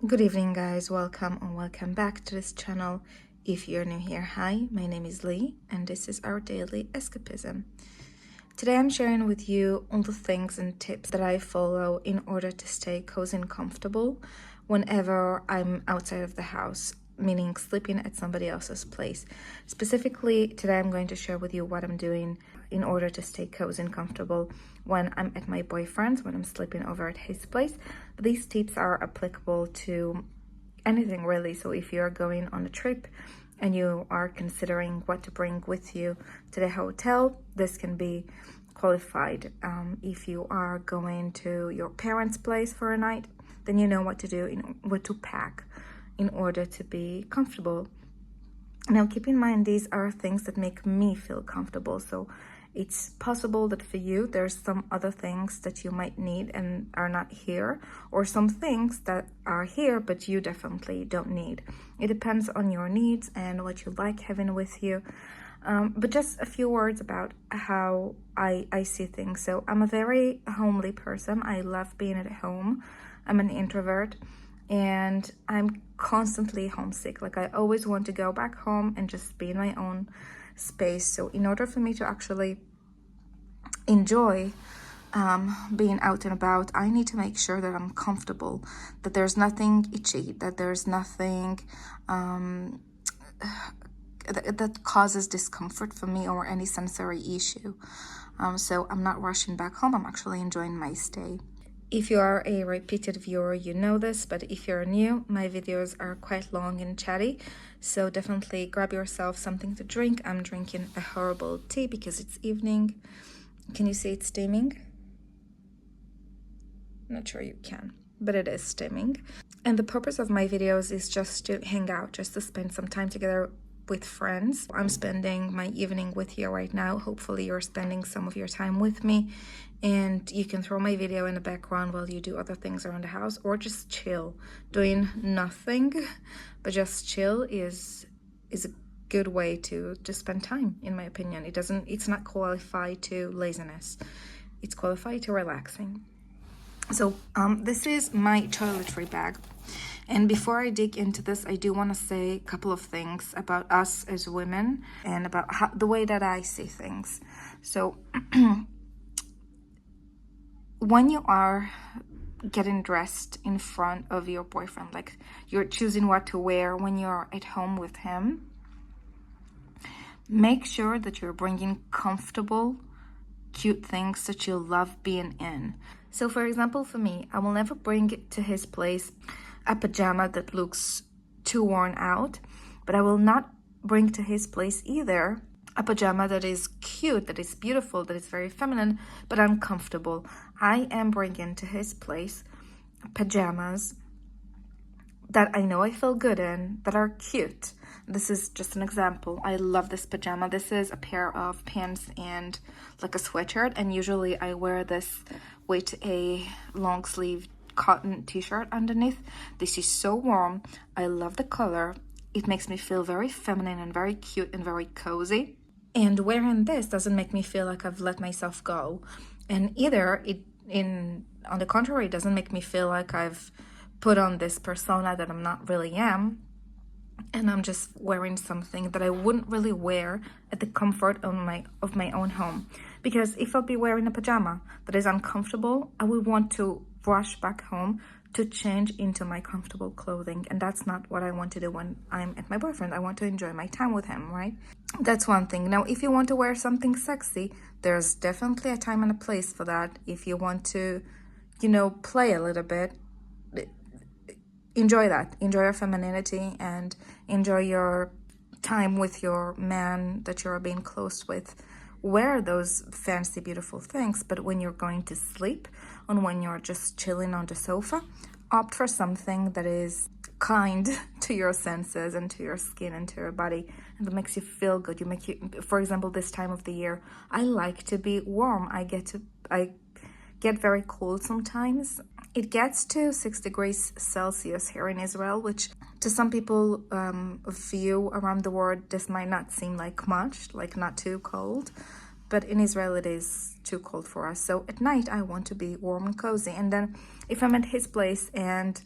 Good evening, guys. Welcome and welcome back to this channel. If you're new here, hi, my name is Lee and this is our daily escapism. Today I'm sharing with you all the things and tips that I follow in order to stay cozy and comfortable whenever I'm outside of the house, meaning sleeping at somebody else's place. Specifically, today I'm going to share with you what I'm doing in order to stay cozy and comfortable when I'm at my boyfriend's, when I'm sleeping over at his place. But these tips are applicable to anything really. So if you're going on a trip and you are considering what to bring with you to the hotel, this can be qualified. If you are going to your parents' place for a night, then you know what to do, what to pack in order to be comfortable. Now, keep in mind, these are things that make me feel comfortable. So it's possible that for you, there's some other things that you might need and are not here, or some things that are here, but you definitely don't need. It depends on your needs and what you like having with you. But just a few words about how I see things. So I'm a very homely person. I love being at home. I'm an introvert and I'm constantly homesick. Like, I always want to go back home and just be in my own space. So in order for me to actually enjoy being out and about, I need to make sure that I'm comfortable, that there's nothing itchy, that there's nothing that causes discomfort for me or any sensory issue. So I'm not rushing back home. I'm actually enjoying my stay. If you are a repeated viewer, you know this, but if you're new, my videos are quite long and chatty, so definitely grab yourself something to drink. I'm drinking a herbal tea because it's evening. Can you see it's steaming? Not sure you can, but it is steaming. And the purpose of my videos is just to hang out, just to spend some time together with friends. I'm spending my evening with you right now. Hopefully you're spending some of your time with me, and you can throw my video in the background while you do other things around the house, or just chill. Doing nothing but just chill is a good way to spend time, in my opinion. It's not qualified to laziness, it's qualified to relaxing. So this is my toiletry bag. And before I dig into this, I do want to say a couple of things about us as women and about the way that I see things. So when you are getting dressed in front of your boyfriend, like you're choosing what to wear when you're at home with him, make sure that you're bringing comfortable, cute things that you love being in. So for example, for me, I will never bring to his place a pajama that looks too worn out, but I will not bring to his place either a pajama that is cute, that is beautiful, that is very feminine, but uncomfortable. I am bringing to his place pajamas that I know I feel good in, that are cute. This is just an example. I love this pajama. This is a pair of pants and like a sweatshirt, and usually I wear this with a long sleeve cotton t-shirt underneath. This is so warm. I love the color. It makes me feel very feminine and very cute and very cozy. And wearing this doesn't make me feel like I've let myself go. And either on the contrary, it doesn't make me feel like I've put on this persona that I'm not really am, and I'm just wearing something that I wouldn't really wear at the comfort of my own home. Because if I'll be wearing a pajama that is uncomfortable, I would want to rush back home to change into my comfortable clothing, and that's not what I want to do when I'm at my boyfriend. I want to enjoy my time with him, right? That's one thing. Now, if you want to wear something sexy, there's definitely a time and a place for that. If you want to, play a little bit, enjoy that. Enjoy your femininity and enjoy your time with your man that you're being close with. Wear those fancy, beautiful things, but when you're going to sleep and when you're just chilling on the sofa, opt for something that is kind to your senses and to your skin and to your body, and that makes you feel good. For example, this time of the year, I like to be warm. I get very cold sometimes. It gets to 6 degrees Celsius here in Israel, which to some people of you around the world, this might not seem like much, like not too cold, but in Israel it is too cold for us. So at night I want to be warm and cozy. And then if I'm at his place and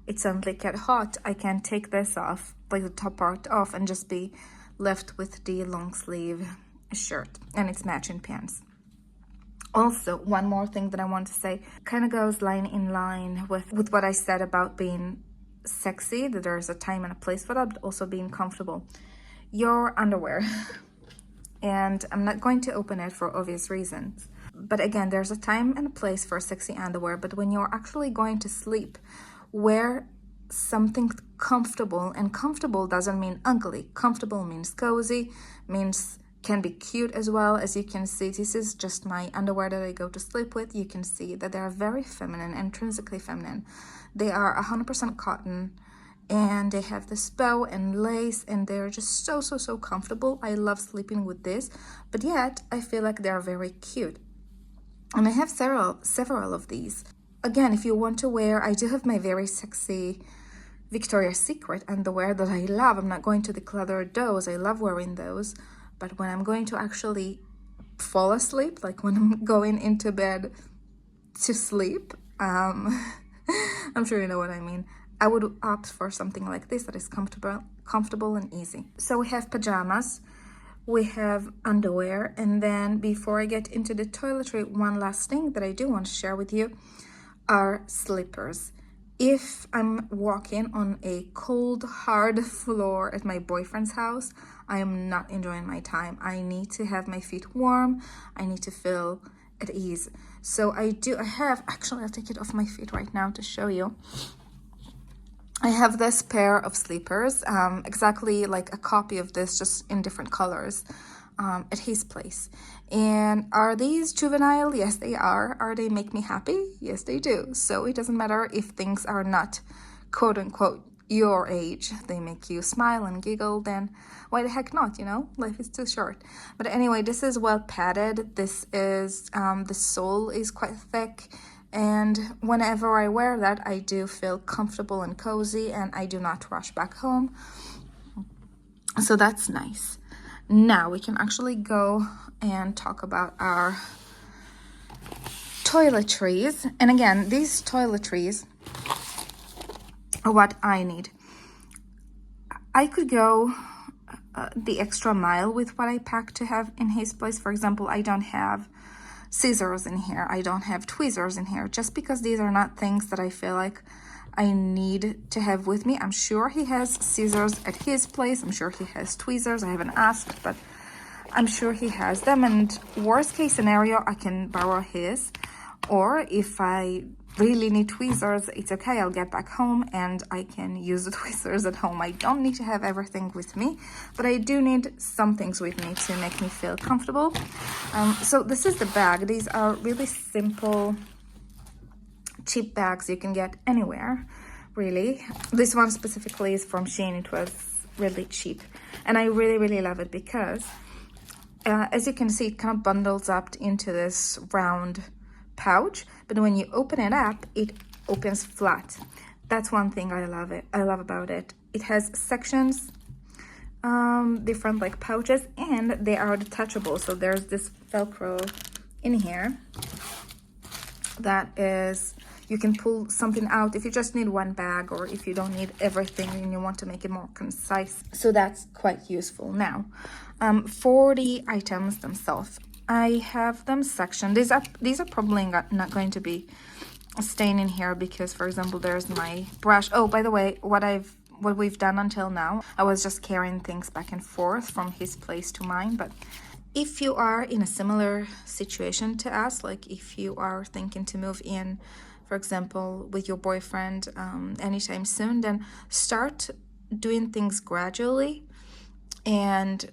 it suddenly get hot, I can take this off, like the top part off, and just be left with the long sleeve shirt and its matching pants. Also, one more thing that I want to say kind of goes in line with what I said about being sexy, that there's a time and a place for that, but also being comfortable. Your underwear, and I'm not going to open it for obvious reasons, but again, there's a time and a place for sexy underwear. But when you're actually going to sleep, wear something comfortable, and comfortable doesn't mean ugly. Comfortable means cozy, means can be cute as well. As you can see, this is just my underwear that I go to sleep with. You can see that they are very feminine, intrinsically feminine. They are 100% cotton, and they have this bow and lace, and they're just so comfortable. I love sleeping with this, but yet I feel like they're very cute. And I have several of these. Again, if you want to wear, I do have my very sexy Victoria's Secret underwear that I love. I'm not going to declutter those. I love wearing those. But when I'm going to actually fall asleep, like when I'm going into bed to sleep, I'm sure you know what I mean, I would opt for something like this that is comfortable and easy. So we have pajamas, we have underwear, and then before I get into the toiletry, one last thing that I do want to share with you are slippers. If I'm walking on a cold, hard floor at my boyfriend's house, I am not enjoying my time. I need to have my feet warm. I need to feel at ease. So actually, I'll take it off my feet right now to show you. I have this pair of slippers, exactly like a copy of this, just in different colors, at his place. And are these juvenile? Yes, they are. Are they make me happy? Yes, they do. So it doesn't matter if things are not quote unquote your age. They make you smile and giggle, then why the heck not, you know? Life is too short. But anyway, this is well padded. This is, the sole is quite thick. And whenever I wear that, I do feel comfortable and cozy, and I do not rush back home. So that's nice. Now we can actually go and talk about our toiletries. And again, these toiletries are what I need. I could go the extra mile with what I pack to have in his place. For example, I don't have scissors in here. I don't have tweezers in here, just because these are not things that I feel like I need to have with me. I'm sure he has scissors at his place. I'm sure he has tweezers. I haven't asked, but I'm sure he has them. And worst case scenario, I can borrow his. Or if I really need tweezers, it's okay. I'll get back home and I can use the tweezers at home. I don't need to have everything with me, but I do need some things with me to make me feel comfortable. So this is the bag. These are really simple, cheap bags you can get anywhere, really. This one specifically is from Shein. It was really cheap, and I really love it because as you can see, it kind of bundles up into this round pouch, but when you open it up, it opens flat. That's one thing I love about it. It has sections, different like pouches, and they are detachable. So there's this Velcro in here that is, you can pull something out if you just need one bag, or if you don't need everything and you want to make it more concise. So that's quite useful. Now, for the items themselves, I have them sectioned. These are probably not going to be staying in here because, for example, there's my brush. Oh, by the way, what we've done until now, I was just carrying things back and forth from his place to mine. But if you are in a similar situation to us, like if you are thinking to move in, for example, with your boyfriend anytime soon, then start doing things gradually, and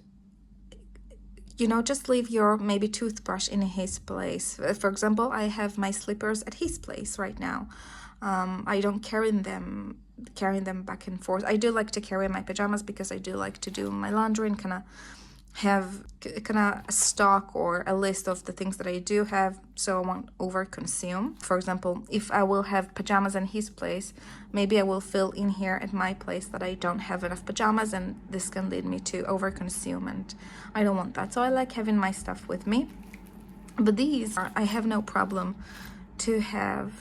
you know, just leave your maybe toothbrush in his place. For example, I have my slippers at his place right now. I don't carrying them back and forth. I do like to carry my pajamas because I do like to do my laundry and kind of have a stock or a list of the things that I do have, so I won't over consume. For example, if I will have pajamas in his place, maybe I will feel in here at my place that I don't have enough pajamas, and this can lead me to over consume, and I don't want that. So I like having my stuff with me. But these I have no problem to have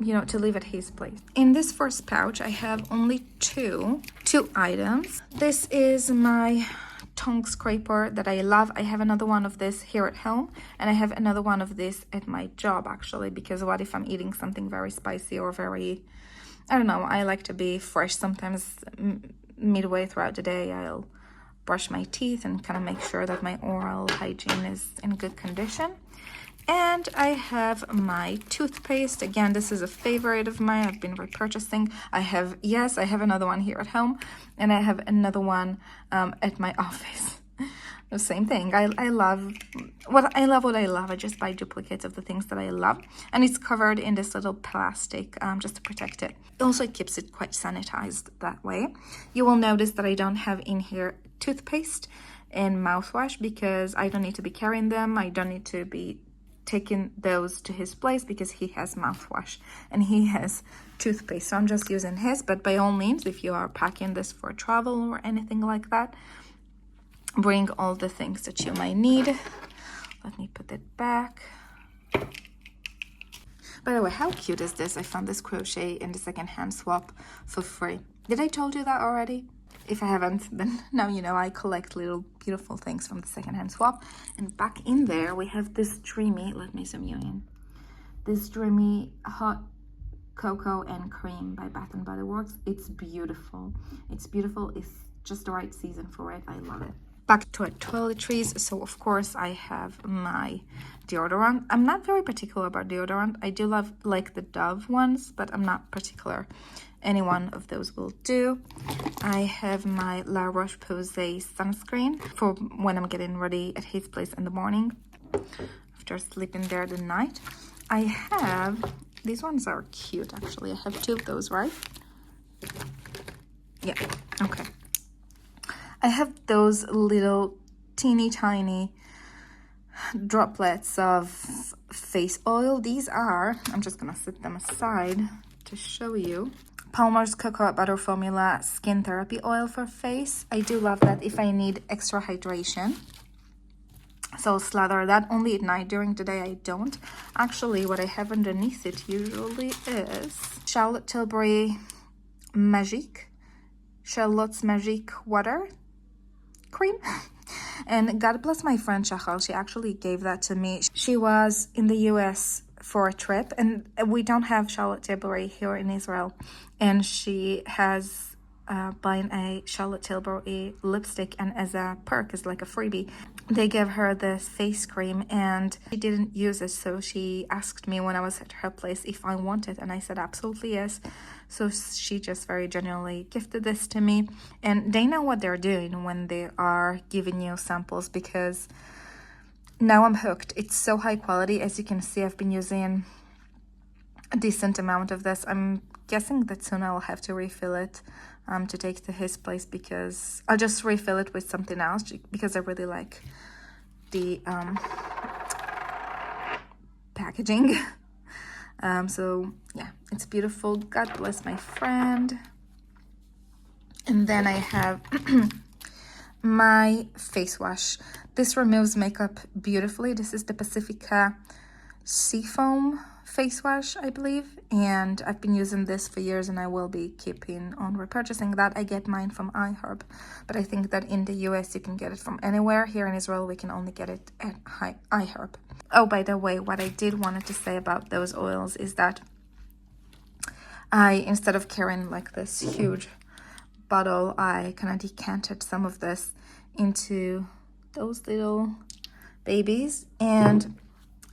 you know, to leave at his place. In this first pouch, I have only two items. This is my tongue scraper that I love. I have another one of this here at home, and I have another one of this at my job, actually, because what if I'm eating something very spicy or very, I don't know, I like to be fresh. Sometimes midway throughout the day, I'll brush my teeth and kind of make sure that my oral hygiene is in good condition. And I have my toothpaste. Again, this is a favorite of mine. I've been repurchasing. I have another one here at home, and I have another one at my office. The same thing. I love what I love. I just buy duplicates of the things that I love, and it's covered in this little plastic just to protect it. Also, it keeps it quite sanitized that way. You will notice that I don't have in here toothpaste and mouthwash because I don't need to be carrying them. I don't need to be taking those to his place because he has mouthwash and he has toothpaste. So I'm just using his, but by all means, if you are packing this for travel or anything like that, bring all the things that you might need. Let me put it back. By the way, how cute is this? I found this crochet in the secondhand swap for free. Did I told you that already? If I haven't, then now you know. I collect little beautiful things from the secondhand swap. And back in there, we have this dreamy, let me zoom you in. This dreamy hot cocoa and cream by Bath and Body Works. It's beautiful. It's beautiful. It's just the right season for it. I love it. Back to toiletries. So of course I have my deodorant. I'm not very particular about deodorant. I do like the Dove ones, but I'm not particular. Any one of those will do. I have my La Roche-Posay sunscreen for when I'm getting ready at his place in the morning after sleeping there the night. I have, these ones are cute actually. I have two of those, right? Yeah, okay. I have those little teeny tiny droplets of face oil. These are, I'm just gonna set them aside to show you. Palmer's Cocoa Butter Formula Skin Therapy Oil for face. I do love that if I need extra hydration. So I'll slather that only at night. During the day I don't. Actually, what I have underneath it usually is Charlotte Tilbury Magique. Charlotte's Magique Water Cream. And God bless my friend Shachal. She actually gave that to me. She was in the US for a trip, and we don't have Charlotte Tilbury here in Israel, and she has buying a Charlotte Tilbury lipstick, and as a perk, as like a freebie, they gave her this face cream, and she didn't use it, so she asked me when I was at her place if I wanted, and I said absolutely yes. So she just very genuinely gifted this to me, and they know what they're doing when they are giving you samples, because now I'm hooked. It's so high quality. As you can see, I've been using a decent amount of this. I'm guessing that soon I'll have to refill it to take to his place, because I'll just refill it with something else because I really like the packaging. So yeah, it's beautiful. God bless my friend. And then I have my face wash. This removes makeup beautifully. This is the Pacifica Seafoam face wash, I believe, and I've been using this for years, and I will be keeping on repurchasing that. I get mine from iHerb, but I think that in the US you can get it from anywhere. Here in Israel we can only get it at iHerb. Oh, by the way, what I did wanted to say about those oils is that I, instead of carrying like this huge bottle, I kind of decanted some of this into those little babies, and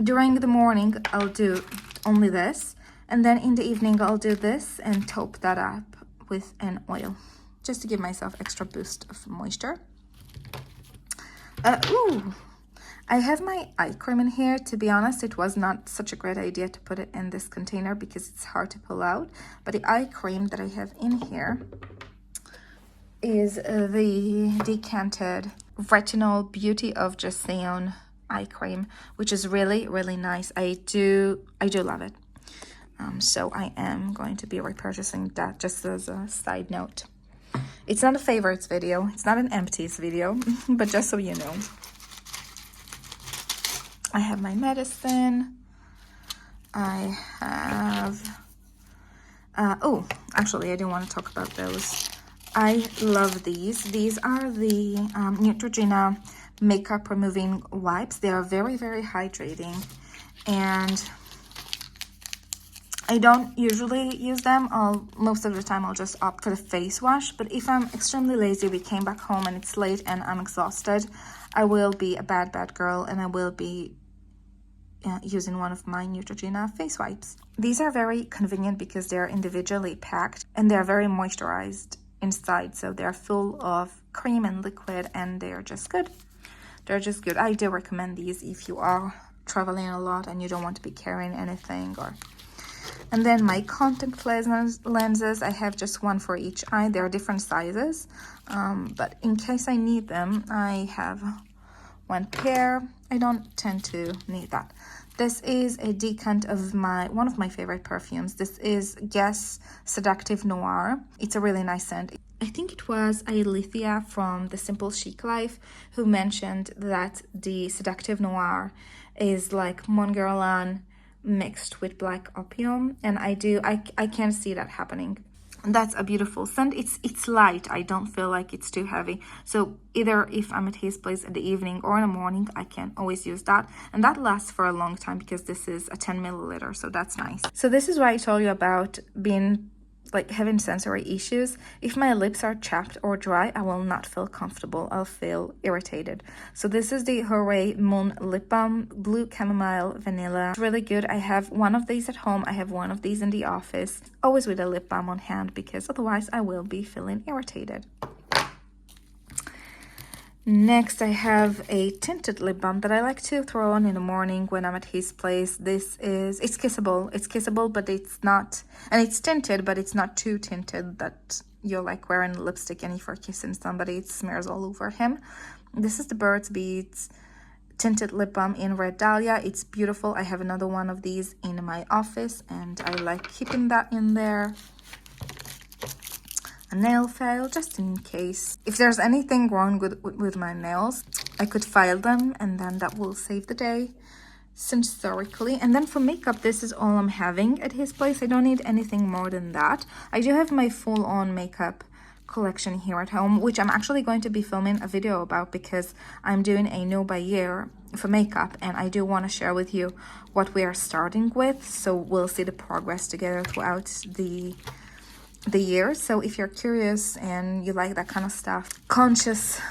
during the morning I'll do only this, and then in the evening I'll do this and top that up with an oil just to give myself extra boost of moisture. I have my eye cream in here. To be honest, it was not such a great idea to put it in this container because it's hard to pull out, but the eye cream that I have in here is the decanted Retinol Beauty of Jason eye cream, which is really, really nice. I do love it. So I am going to be repurchasing that, just as a side note. It's not a favorites video, it's not an empties video, but just so you know. I have my medicine. I have Oh, actually, I didn't want to talk about those. I love these. These are the Neutrogena makeup removing wipes. They are very, very hydrating, and I don't usually use them. Most of the time I'll just opt for the face wash, but if I'm extremely lazy, we came back home and it's late and I'm exhausted, I will be a bad girl and I will be using one of my Neutrogena face wipes. These are very convenient because they're individually packed and they're very moisturized inside, so they're full of cream and liquid and they're just good. They're just good. I do recommend these if you are traveling a lot and you don't want to be carrying anything. And then my contact lenses, I have just one for each eye. There are different sizes, but in case I need them, I have one pair. I don't tend to need that. This is a decant of one of my favorite perfumes. This is Guess Seductive Noir. It's a really nice scent. I think it was Alethea from The Simple Chic Life who mentioned that the Seductive Noir is like Mon Guerlain mixed with black opium, and I can see that happening. And that's a beautiful scent. It's light. I don't feel like it's too heavy, so either if I'm at his place in the evening or in the morning, I can always use that, and that lasts for a long time because this is a 10 milliliter, so that's nice. So this is why I told you about being like having sensory issues. If my lips are chapped or dry, I will not feel comfortable. I'll feel irritated. So this is the Hooray Moon Lip Balm, Blue Chamomile Vanilla. It's really good. I have one of these at home. I have one of these in the office, always with a lip balm on hand because otherwise I will be feeling irritated. Next, I have a tinted lip balm that I like to throw on in the morning when I'm at his place. It's kissable. It's kissable, but it's not, and it's tinted, but it's not too tinted that you're like wearing lipstick and if you're kissing somebody, it smears all over him. This is the Burt's Bees tinted lip balm in Red Dahlia. It's beautiful. I have another one of these in my office and I like keeping that in there. A nail file just in case. If there's anything wrong with my nails, I could file them and then that will save the day sensorically. And then for makeup, this is all I'm having at his place. I don't need anything more than that. I do have my full-on makeup collection here at home, which I'm actually going to be filming a video about because I'm doing a no by year for makeup and I do want to share with you what we are starting with, so we'll see the progress together throughout the year. So if you're curious and you like that kind of stuff, conscious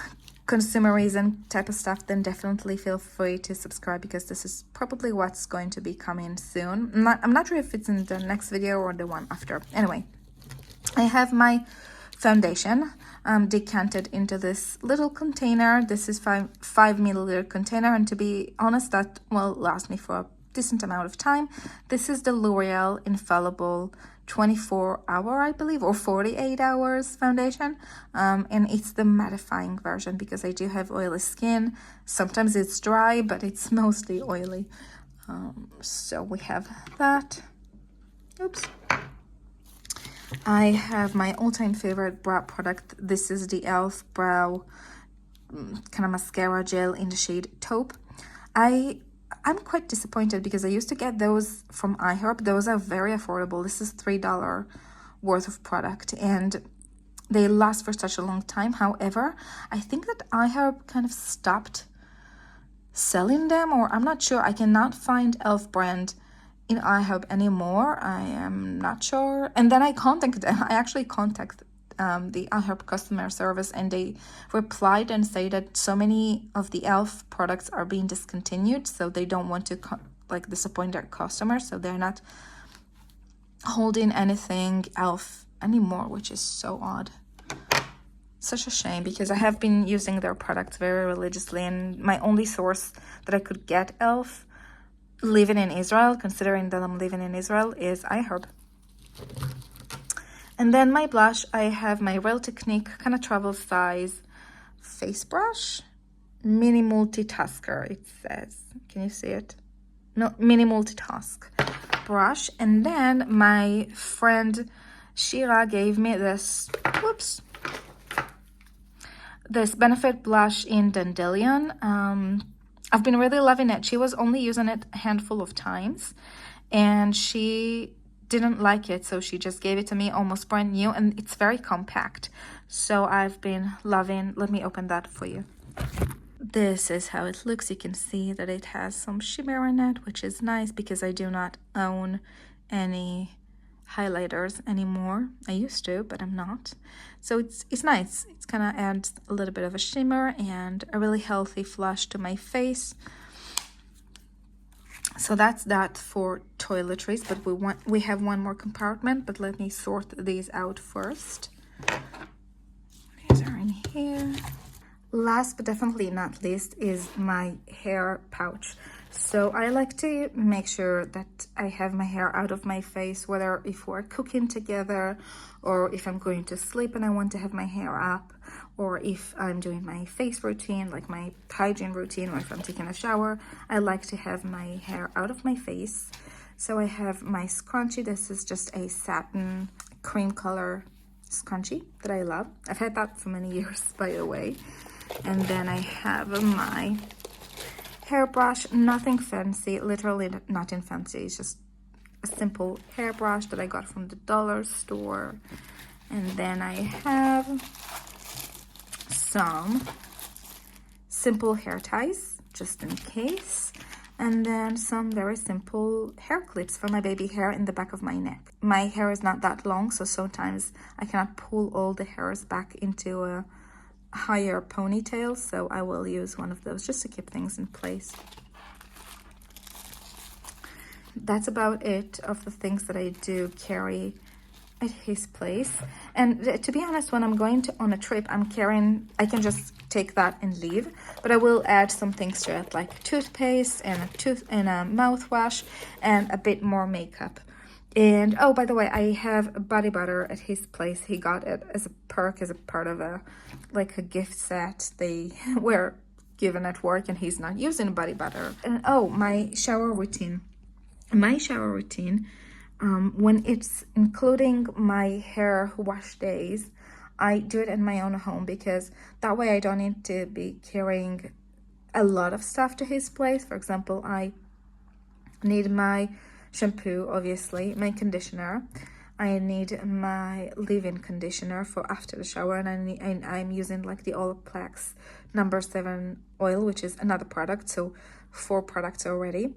consumerism type of stuff, then definitely feel free to subscribe because this is probably what's going to be coming soon. I'm not sure if it's in the next video or the one after. Anyway, I have my foundation decanted into this little container. This is 5 milliliter container, and to be honest, that will last me for a decent amount of time. This is the L'Oreal Infallible 24-hour, I believe, or 48 hours foundation, and it's the mattifying version because I do have oily skin. Sometimes it's dry, but it's mostly oily. So we have that. Oops. I have my all-time favorite brow product. This is the e.l.f. Brow kind of mascara gel in the shade Taupe. I'm quite disappointed because I used to get those from iHerb. Those are very affordable. This is $3 worth of product and they last for such a long time. However, I think that iHerb kind of stopped selling them, or I'm not sure. I cannot find e.l.f. brand in iHerb anymore. I am not sure. And then I actually contacted the iHerb customer service, and they replied and say that so many of the e.l.f. products are being discontinued, so they don't want to disappoint their customers, so they're not holding anything e.l.f. anymore, which is so odd. Such a shame because I have been using their products very religiously, and my only source that I could get e.l.f. living in Israel, considering that I'm living in Israel, is iHerb. And then my blush, I have my Real Technique kind of travel size face brush, mini multitasker, it says. Can you see it? No, mini multitask brush. And then my friend Shira gave me this, this Benefit blush in Dandelion. I've been really loving it. She was only using it a handful of times, and she didn't like it, so she just gave it to me almost brand new, and it's very compact. So I've been loving. Let me open that for you. This is how it looks. You can see that it has some shimmer in it, which is nice because I do not own any highlighters anymore. I used to, but I'm not. So it's nice. It's kind of adds a little bit of a shimmer and a really healthy flush to my face. So that's that for toiletries, but we have one more compartment, but let me sort these out first. These are in here. Last but definitely not least is my hair pouch. So I like to make sure that I have my hair out of my face, whether if we're cooking together or if I'm going to sleep and I want to have my hair up, or if I'm doing my face routine, like my hygiene routine, or if I'm taking a shower, I like to have my hair out of my face. So I have my scrunchie. This is just a satin cream color scrunchie that I love. I've had that for many years, by the way. And then I have my hairbrush, nothing fancy, literally nothing fancy. It's just a simple hairbrush that I got from the dollar store. And then I have some simple hair ties, just in case. And then some very simple hair clips for my baby hair in the back of my neck. My hair is not that long, so sometimes I cannot pull all the hairs back into a higher ponytail, so I will use one of those just to keep things in place. That's about it of the things that I do carry at his place. And to be honest, when I'm going on a trip, I can just take that and leave, but I will add some things to it, like toothpaste and a mouthwash and a bit more makeup. And oh, by the way, I have body butter at his place. He got it as a perk, as a part of a gift set they were given at work, and he's not using body butter. And oh, my shower routine. When it's including my hair wash days, I do it in my own home, because that way I don't need to be carrying a lot of stuff to his place. For example, I need my shampoo, obviously, my conditioner. I need my leave-in conditioner for after the shower, and I'm using like the Olaplex number 7 oil, which is another product, so 4 products already.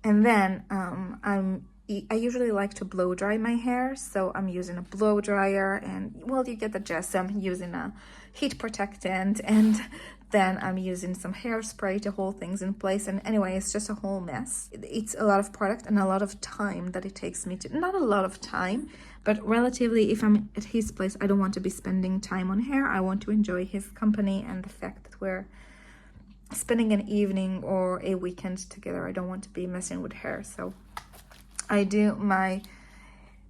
And then I usually like to blow dry my hair, so I'm using a blow dryer, and well, you get the gist. I'm using a heat protectant, and then I'm using some hairspray to hold things in place. And anyway, it's just a whole mess. It's a lot of product and a lot of time that it takes me to, not a lot of time, but relatively, if I'm at his place, I don't want to be spending time on hair. I want to enjoy his company and the fact that we're spending an evening or a weekend together. I don't want to be messing with hair, so I do my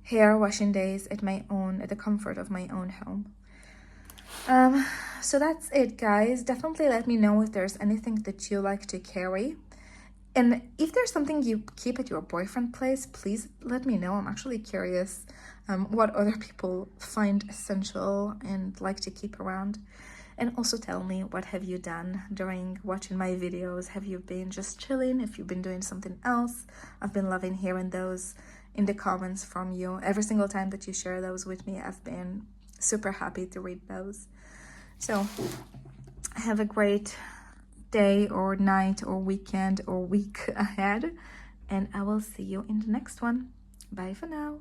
hair washing days at the comfort of my own home. So that's it, guys. Definitely let me know if there's anything that you like to carry. And if there's something you keep at your boyfriend's place, please let me know. I'm actually curious what other people find essential and like to keep around. And also tell me, what have you done during watching my videos? Have you been just chilling? If you've been doing something else? I've been loving hearing those in the comments from you. Every single time that you share those with me, I've been super happy to read those. So have a great day or night or weekend or week ahead, and I will see you in the next one. Bye for now.